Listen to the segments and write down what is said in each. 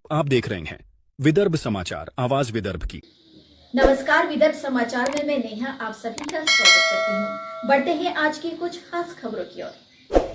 आप देख रहे हैं विदर्भ समाचार, आवाज विदर्भ की। नमस्कार, विदर्भ समाचार में मैं नेहा आप सभी का स्वागत करती हूँ। बढ़ते हैं आज की कुछ खास खबरों की ओर।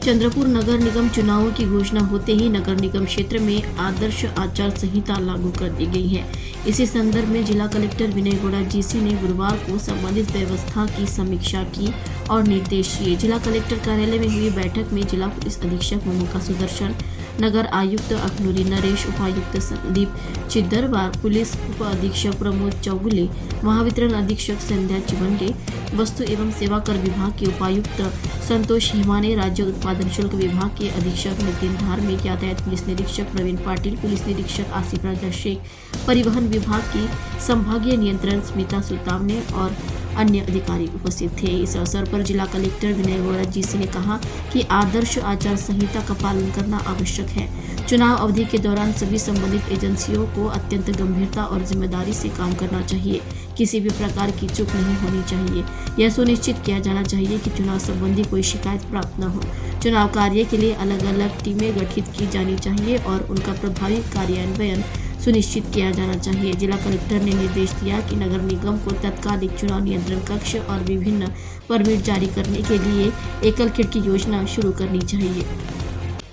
चंद्रपुर नगर निगम चुनावों की घोषणा होते ही नगर निगम क्षेत्र में आदर्श आचार संहिता लागू कर दी गई है। इसी संदर्भ में जिला कलेक्टर विनय गौड़ा जीसी ने गुरुवार को संबंधित व्यवस्था की समीक्षा की और निर्देश दिए। जिला कलेक्टर कार्यालय में हुई बैठक में जिला पुलिस अधीक्षक ममूका सुदर्शन, नगर आयुक्त अखनूरी नरेश, उपायुक्त संदीप चिद्दरवार, पुलिस उप अधीक्षक प्रमोद चौगुले, महावितरण अधीक्षक संध्या चिवंडे, वस्तु एवं सेवा कर विभाग के उपायुक्त संतोष हिमाने, राज्य उत्पादन शुल्क विभाग के अधीक्षक नितिन धार्मिक, यातायात पुलिस निरीक्षक प्रवीण पाटिल, पुलिस निरीक्षक आसिफ राजा शेख, परिवहन विभाग की संभागीय नियंत्रण स्मिता सुतावने और अन्य अधिकारी उपस्थित थे। इस अवसर पर जिला कलेक्टर विनय गौड़ा जीसी ने कहा कि आदर्श आचार संहिता का पालन करना आवश्यक है। चुनाव अवधि के दौरान सभी संबंधित एजेंसियों को अत्यंत गंभीरता और जिम्मेदारी से काम करना चाहिए। किसी भी प्रकार की चूक नहीं होनी चाहिए। यह सुनिश्चित किया जाना चाहिए कि चुनाव संबंधी कोई शिकायत प्राप्त न हो। चुनाव कार्य के लिए अलग अलग टीमें गठित की जानी चाहिए और उनका प्रभावी कार्यान्वयन सुनिश्चित किया जाना चाहिए। जिला कलेक्टर ने निर्देश दिया कि नगर निगम को तत्कालिक चुनाव नियंत्रण कक्ष और विभिन्न परमिट जारी करने के लिए एकल खिड़की योजना शुरू करनी चाहिए।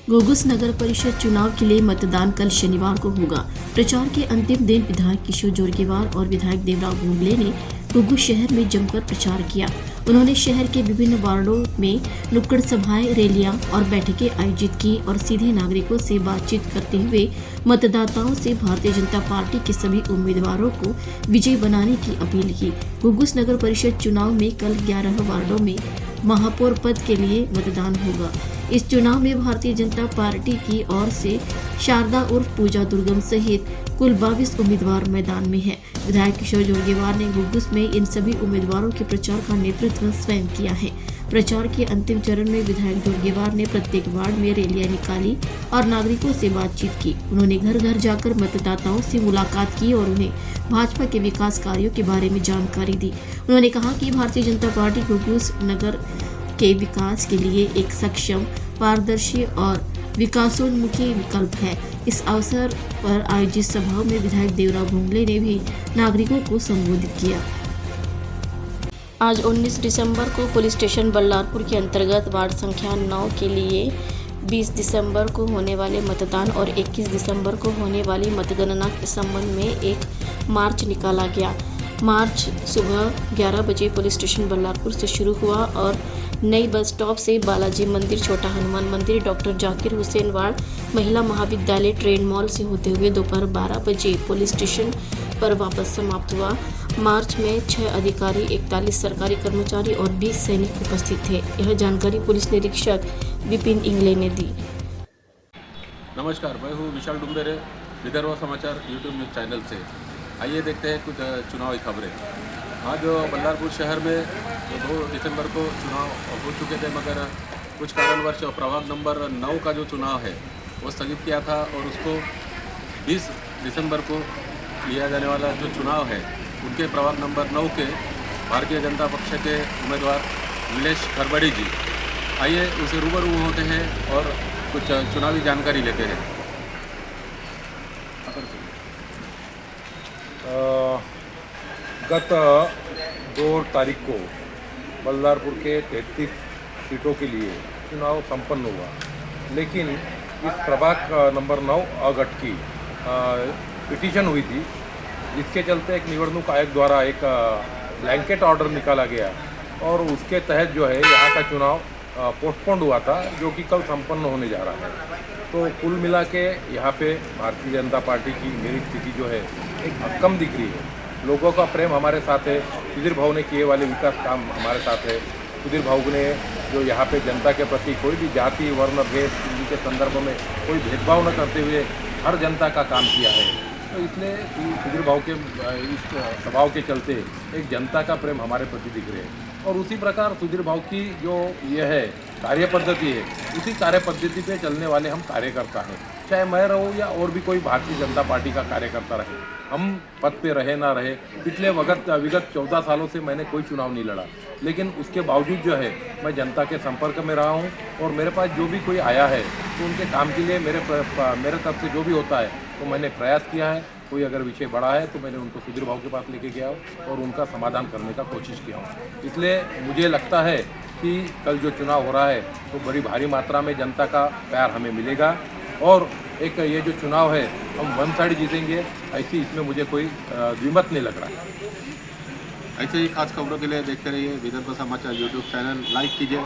घुघुस नगर परिषद चुनाव के लिए मतदान कल शनिवार को होगा। प्रचार के अंतिम दिन विधायक किशोर जोरगेवार और विधायक देवराव भोंगले ने घुघुस शहर में जमकर प्रचार किया। उन्होंने शहर के विभिन्न वार्डों में नुक्कड़ सभाएं, रैलियां और बैठकें आयोजित की और सीधे नागरिकों से बातचीत करते हुए मतदाताओं से भारतीय जनता पार्टी के सभी उम्मीदवारों को विजयी बनाने की अपील की। घुघुस नगर परिषद चुनाव में कल 11 वार्डों में महापौर पद के लिए मतदान होगा। इस चुनाव में भारतीय जनता पार्टी की ओर से शारदा उर्फ पूजा दुर्गम सहित कुल 22 उम्मीदवार मैदान में हैं। विधायक किशोर जोरगेवार ने घुघुस में इन सभी उम्मीदवारों के प्रचार का नेतृत्व स्वयं किया है। प्रचार के अंतिम चरण में विधायक जोरगेवार ने प्रत्येक वार्ड में रैलियां निकाली और नागरिकों से बातचीत की। उन्होंने घर घर जाकर मतदाताओं से मुलाकात की और उन्हें भाजपा के विकास कार्यों के बारे में जानकारी दी। उन्होंने कहा कि भारतीय जनता पार्टी घुघुस नगर के विकास के लिए एक सक्षम, पारदर्शी और विकासोन्मुखी विकल्प है। इस अवसर पर आयोजित सभा में विधायक देवराव भोंगले ने भी नागरिकों को संबोधित किया। आज 19 दिसंबर को पुलिस स्टेशन बल्लारपुर के अंतर्गत वार्ड संख्या 9 के लिए 20 दिसंबर को होने वाले मतदान और 21 दिसंबर को होने वाली मतगणना के संबंध में एक मार्च निकाला गया। मार्च सुबह 11 बजे पुलिस स्टेशन बल्लारपुर से शुरू हुआ और नई बस स्टॉप से बालाजी मंदिर, छोटा हनुमान मंदिर, डॉक्टर जाकिर हुसैन वार्ड, महिला महाविद्यालय, ट्रेन मॉल से होते हुए दोपहर 12 बजे पुलिस स्टेशन पर वापस समाप्त हुआ। मार्च में 6 अधिकारी, 41 सरकारी कर्मचारी और 20 सैनिक उपस्थित थे। यह जानकारी पुलिस निरीक्षक विपिन इंगले ने दी। नमस्कार, मैं हूँ विशाल डुम्बेरे, विदर्भ समाचार यूट्यूब न्यूज़ चैनल से। आइए देखते हैं कुछ चुनावी खबरें। आज बल्लारपुर शहर में 2 दिसंबर को चुनाव हो चुके थे, मगर कुछ कारणवश प्रभाग नंबर 9 का जो चुनाव है वो स्थगित किया था और उसको 20 दिसंबर को लिया जाने वाला जो चुनाव है उनके प्रभाग नंबर 9 के भारतीय जनता पक्ष के उम्मीदवार नीलेश खरबड़ी जी, आइए उसे रूबरू होते हैं और कुछ चुनावी जानकारी लेते हैं। गत 2 तारीख को बल्लारपुर के 33 सीटों के लिए चुनाव संपन्न हुआ, लेकिन इस प्रभाग नंबर 9 अगट की पिटीशन हुई थी, जिसके चलते एक निवडणूक आयोग द्वारा एक ब्लैंकेट ऑर्डर निकाला गया और उसके तहत जो है यहाँ का चुनाव पोस्टपोन्ड हुआ था, जो कि कल संपन्न होने जा रहा है। तो कुल मिला के यहाँ पे भारतीय जनता पार्टी की मेरी स्थिति जो है एक भक्कम दिख रही है। लोगों का प्रेम हमारे साथ है। सुधीर भाऊ ने किए वाले विकास काम हमारे साथ है। सुधीर भाऊ ने जो यहाँ पे जनता के प्रति कोई भी जाति, वर्ण, भेद इनके संदर्भ में कोई भेदभाव न करते हुए हर जनता का काम किया है। तो इसलिए सुधीर भाऊ के इस स्वभाव के चलते एक जनता का प्रेम हमारे प्रति दिख रहे हैं। और उसी प्रकार सुधीर भाऊ की जो ये है कार्य पद्धति है, उसी कार्य पद्धति पे चलने वाले हम कार्यकर्ता हैं। चाहे मैं रहूँ या और भी कोई भारतीय जनता पार्टी का कार्यकर्ता रहे, हम पद पे रहे ना रहे। पिछले विगत 14 सालों से मैंने कोई चुनाव नहीं लड़ा, लेकिन उसके बावजूद जो है मैं जनता के संपर्क में रहा हूँ और मेरे पास जो भी कोई आया है तो उनके काम के लिए मेरे तरफ से जो भी होता है तो मैंने प्रयास किया है, कोई अगर विषय बड़ा है तो मैंने उनको सुधीर भाव के पास लेके गया हूँ और उनका समाधान करने का कोशिश किया हूँ। इसलिए मुझे लगता है कि कल जो चुनाव हो रहा है तो बड़ी भारी मात्रा में जनता का प्यार हमें मिलेगा और एक ये जो चुनाव है हम वन साइड जीतेंगे, ऐसी इसमें मुझे कोई द्विमत नहीं लग रहा है। ऐसे ही खास खबरों के लिए देखते रहिए विदर्भ समाचार यूट्यूब चैनल। लाइक कीजिए,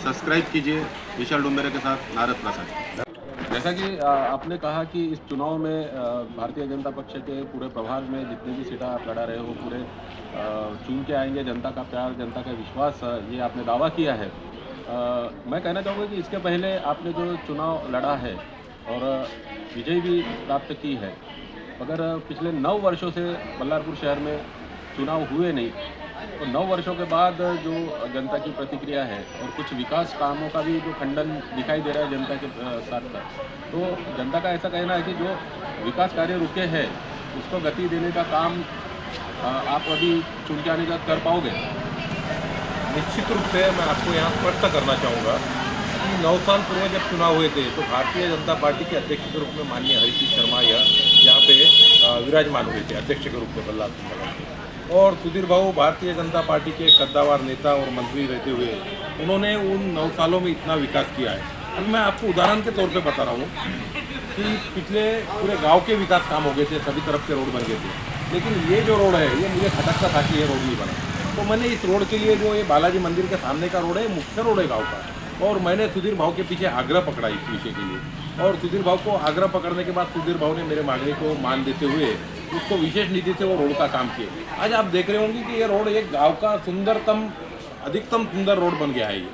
सब्सक्राइब कीजिए। विशाल डुम्बेरे के साथ नारद प्रसाद। जैसा कि आपने कहा कि इस चुनाव में भारतीय जनता पक्ष के पूरे प्रभाग में जितनी भी सीटें आप लड़ा रहे हो पूरे चुन के आएंगे। जनता का प्यार, जनता का विश्वास, ये आपने दावा किया है। मैं कहना चाहूँगा कि इसके पहले आपने जो चुनाव लड़ा है और विजय भी प्राप्त की है, मगर पिछले 9 वर्षों से बल्लारपुर शहर में चुनाव हुए नहीं, तो 9 वर्षों के बाद जो जनता की प्रतिक्रिया है और कुछ विकास कामों का भी जो खंडन दिखाई दे रहा है जनता के साथ का, तो जनता का ऐसा कहना है कि जो विकास कार्य रुके हैं उसको गति देने का काम आप अभी चुन के आने का कर पाओगे? निश्चित रूप से मैं आपको यहाँ स्पष्ट करना चाहूँगा कि 9 साल पूर्व जब चुनाव हुए थे तो भारतीय जनता पार्टी के अध्यक्ष के रूप में माननीय हरीश शर्मा यहाँ पे विराजमान हुए थे अध्यक्ष के रूप में बल्लारपुर में। और सुधीर भाऊ भारतीय जनता पार्टी के कद्दावर नेता और मंत्री रहते हुए उन्होंने उन 9 सालों में इतना विकास किया है। अब मैं आपको उदाहरण के तौर पे बता रहा हूँ कि पिछले पूरे गांव के विकास काम हो गए थे, सभी तरफ के रोड बन गए थे, लेकिन ये जो रोड है ये मुझे खटकता था कि ये रोड नहीं बना। तो मैंने इस रोड के लिए जो ये बालाजी मंदिर के सामने का रोड है, मुख्य रोड है गाँव का, और मैंने सुधीर भाव के पीछे आग्रह पकड़ा इस विषय के लिए। और सुधीर भाव को आग्रह पकड़ने के बाद सुधीर भाव ने मेरे मांगने को मान देते हुए उसको विशेष निधि से वो रोड का काम किए। आज आप देख रहे होंगे कि ये रोड एक गांव का सुंदरतम, अधिकतम सुंदर रोड बन गया है। ये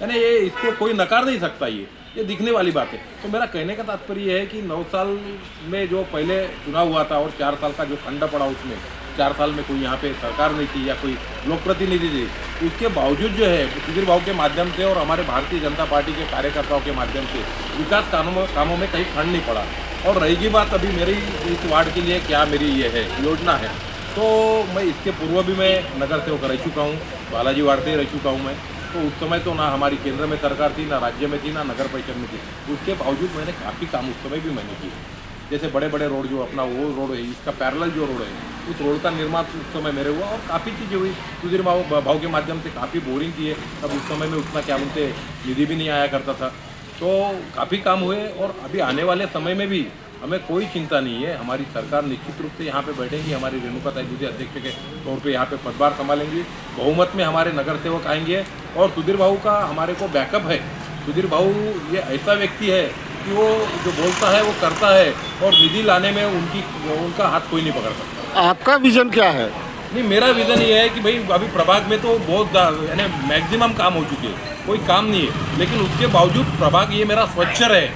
यानी ये इसको कोई नकार नहीं सकता, ये दिखने वाली बात है। तो मेरा कहने का तात्पर्य ये है कि 9 साल में जो पहले चुनाव हुआ था और 4 साल का जो खंड पड़ा, उसमें 4 साल में कोई यहाँ पे सरकार नहीं थी या कोई लोक प्रतिनिधि थी, उसके बावजूद जो है सुधीर भाव के माध्यम से और हमारे भारतीय जनता पार्टी के कार्यकर्ताओं के माध्यम से विकास कामों में कहीं खंड नहीं पड़ा। और रहेगी बात अभी मेरी इस वार्ड के लिए क्या मेरी ये है योजना है, तो मैं इसके पूर्व भी मैं नगर सेवक रह चुका हूँ, बालाजी वार्ड से रह चुका हूँ मैं। तो उस समय तो ना हमारी केंद्र में सरकार थी, ना राज्य में थी, ना नगर परिषद में थी, उसके बावजूद मैंने काफ़ी काम उस समय भी मैंने किए। जैसे बड़े बड़े रोड जो अपना वो रोड है, इसका पैरेलल जो रोड है, उस रोड का निर्माण उस समय मेरे हुआ और काफ़ी चीज़ें हुई सुधीर भाव के माध्यम से। काफ़ी बोरिंग किए, तब उस समय में उतना क्या बोलते निधि भी नहीं आया करता था, तो काफ़ी काम हुए। और अभी आने वाले समय में भी हमें कोई चिंता नहीं है, हमारी सरकार निश्चित रूप से यहाँ पे बैठेंगी, हमारी रेणुका ताई दूधी अध्यक्ष के तौर पे यहाँ पे पदभार संभालेंगी, बहुमत में हमारे नगर सेवक आएंगे और सुधीर भाऊ का हमारे को बैकअप है। सुधीर भाऊ ये ऐसा व्यक्ति है कि वो जो बोलता है वो करता है और निधि लाने में उनका हाथ कोई नहीं पकड़ सकता। आपका विजन क्या है? नहीं, मेरा विज़न ये है कि भाई अभी प्रभाग में तो बहुत यानी मैक्सिमम काम हो चुके हैं, कोई काम नहीं है, लेकिन उसके बावजूद प्रभाग ये मेरा स्वच्छ रहे,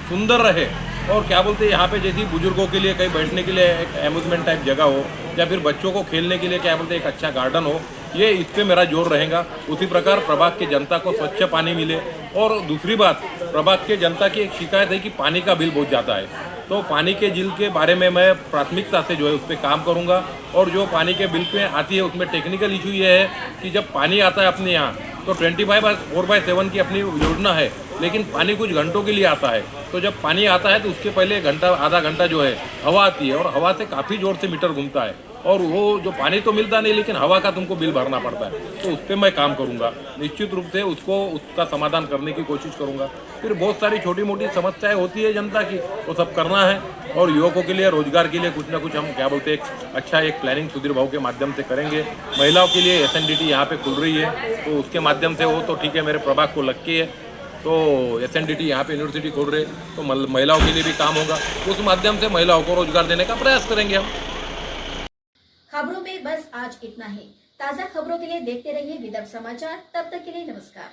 सुंदर रहे। और क्या बोलते हैं यहाँ पे जैसे बुजुर्गों के लिए कहीं बैठने के लिए एक एम्यूजमेंट टाइप जगह हो या फिर बच्चों को खेलने के लिए क्या बोलते हैं एक अच्छा गार्डन हो, ये इस पर मेरा जोर रहेगा। उसी प्रकार प्रभाग के जनता को स्वच्छ पानी मिले। और दूसरी बात, प्रभाग के जनता की एक शिकायत है कि पानी का बिल बहुत ज़्यादा है, तो पानी के बिल के बारे में मैं प्राथमिकता से जो है उस पर काम करूँगा। और जो पानी के बिल पे आती है उसमें टेक्निकल इशू ये है कि जब पानी आता है अपने यहाँ तो 25/4/7 की अपनी योजना है, लेकिन पानी कुछ घंटों के लिए आता है। तो जब पानी आता है तो उसके पहले आधा घंटा जो है हवा आती है और हवा से काफ़ी ज़ोर से मीटर घूमता है और वो जो पानी तो मिलता नहीं लेकिन हवा का तुमको बिल भरना पड़ता है। तो उस पर मैं काम करूँगा, निश्चित रूप से उसका समाधान करने की कोशिश करूँगा। फिर बहुत सारी छोटी मोटी समस्याएं होती है जनता की, वो सब करना है। और युवकों के लिए रोजगार के लिए कुछ ना कुछ हम क्या बोलते हैं अच्छा एक प्लानिंग सुधीर भाव के माध्यम से करेंगे। महिलाओं के लिए SNDT यहाँ पे खुल रही है, तो उसके माध्यम से वो तो ठीक है मेरे प्रभाग को लग के है, तो SNDT यहाँ पे यूनिवर्सिटी खोल रहे, तो महिलाओं के लिए भी काम होगा, उस माध्यम से महिलाओं को रोजगार देने का प्रयास करेंगे हम। खबरों में बस आज इतना ही। ताज़ा खबरों के लिए देखते रहिए विदर्भ समाचार। तब तक के लिए नमस्कार।